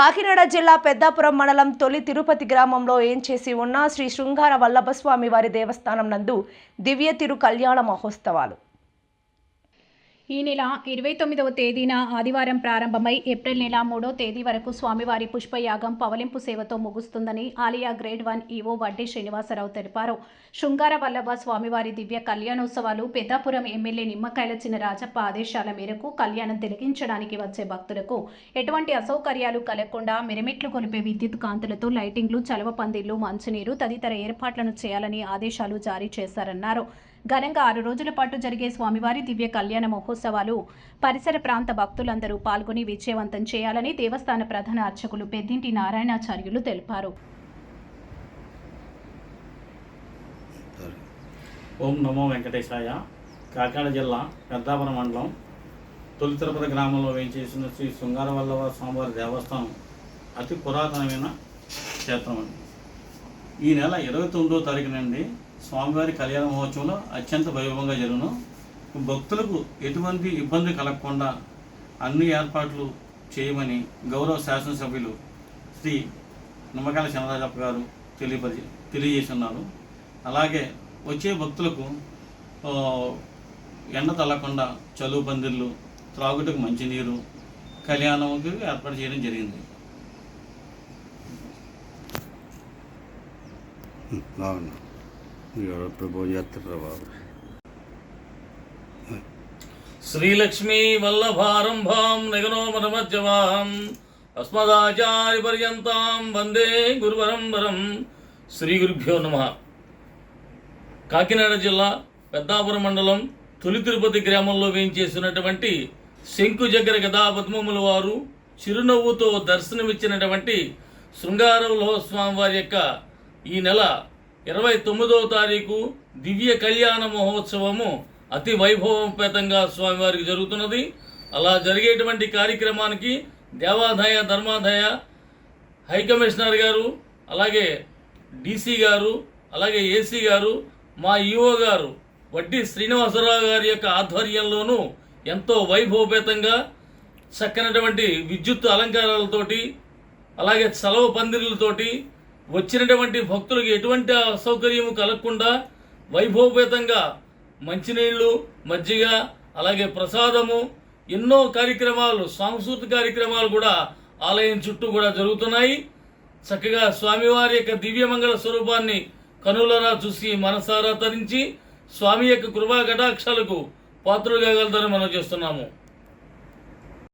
కాకినాడ జిల్లా పెద్దాపురం మండలం తొలి తిరుపతి గ్రామంలో ఏం చేసి ఉన్న శ్రీ శృంగార వల్లభస్వామి వారి దేవస్థానం నందు దివ్య తిరు కళ్యాణ మహోత్సవాలు ఈ నెల 29వ తేదీన ఆదివారం ప్రారంభమై ఏప్రిల్ నెల 3వ తేదీ వరకు స్వామివారి పుష్పయాగం పవలింపు సేవతో ముగుస్తుందని ఆలయ గ్రేడ్ 1 ఈవో వడ్డీ శ్రీనివాసరావు తెలిపారు. శృంగార వల్లభ స్వామివారి దివ్య కళ్యాణోత్సవాలు పెద్దాపురం ఎమ్మెల్యే నిమ్మకాయల చినరాజప్ప ఆదేశాల మేరకు కళ్యాణం తిలకించడానికి వచ్చే భక్తులకు ఎటువంటి అసౌకర్యాలు కలగకుండా మిరమిట్లు కొలిపే విద్యుత్ కాంతులతో లైటింగ్లు, చలవ పందిళ్లు, మంచినీరు తదితర ఏర్పాట్లను చేయాలని ఆదేశాలు జారీ చేశారన్నారు. ఘనంగా 6 రోజుల పాటు జరిగే స్వామివారి దివ్య కళ్యాణ మహోత్సవాలు పరిసర ప్రాంత భక్తులందరూ పాల్గొని విజయవంతం చేయాలని దేవస్థాన ప్రధాన అర్చకులు పెద్దింటి నారాయణాచార్యులు తెలిపారు. ఓం నమో వెంకటేశాయ. కాకినాడ జిల్లా పెద్దాపురం మండలం తొలి తిరుపతి గ్రామంలో వేయించేసిన శ్రీ శృంగార వల్లభ స్వామివారి దేవస్థానం అతి పురాతనమైన క్షేత్రం అండి. ఈ నెల 29వ తారీఖు నుండి స్వామివారి కళ్యాణ మహోత్సవంలో అత్యంత వైభవంగా జరుగును. భక్తులకు ఎటువంటి ఇబ్బంది కలగకుండా అన్ని ఏర్పాట్లు చేయమని గౌరవ శాసనసభ్యులు శ్రీ నిమ్మకాయల చినరాజప్ప గారు తెలియజేస్తున్నారు. అలాగే వచ్చే భక్తులకు ఎండ తల్లకుండా చలువు పందిర్లు, త్రాగుటకు మంచినీరు, కళ్యాణంకి ఏర్పాటు చేయడం జరిగింది. శ్రీలక్ష్మీ వల్లభారంభాం నగనోమరమజ్జవాం అస్మదాచార్య పర్యంతాం వందే గురుపరంపరం. శ్రీ గురుభ్యో నమః. కాకినాడ జిల్లా పెద్దాపురం మండలం తొలి తిరుపతి గ్రామంలో వేయించేసినటువంటి శంకుచక్ర గదాపద్మముల వారు చిరునవ్వుతో దర్శనమిచ్చినటువంటి శృంగార వల్లభ స్వామి వారి యొక్క ఈ నెల 29వ తారీఖు దివ్య కళ్యాణ మహోత్సవము అతి వైభవోపేతంగా స్వామివారికి జరుగుతున్నది. అలా జరిగేటువంటి కార్యక్రమానికి దేవాదాయ ధర్మాదాయ హైకమిషనర్ గారు, అలాగే డీసీ గారు, అలాగే ఏసీ గారు, మా ఈఓ గారు వడ్డీ శ్రీనివాసరావు గారి యొక్క ఆధ్వర్యంలోనూ ఎంతో వైభవపేతంగా చక్కనటువంటి విద్యుత్ అలంకారాలతోటి, అలాగే చలవ పందిర్లతోటి వచ్చినటువంటి భక్తులకు ఎటువంటి అసౌకర్యము కలగకుండా వైభవపేతంగా మంచినీళ్లు, మజ్జిగ, అలాగే ప్రసాదము, ఎన్నో కార్యక్రమాలు, సాంస్కృతిక కార్యక్రమాలు కూడా ఆలయం చుట్టూ కూడా జరుగుతున్నాయి. చక్కగా స్వామివారి యొక్క దివ్యమంగళ స్వరూపాన్ని కనులరా చూసి మనసారా తరించి స్వామి యొక్క కృపా కటాక్షాలకు పాత్రులుగా గలదని మనం చేస్తున్నాము.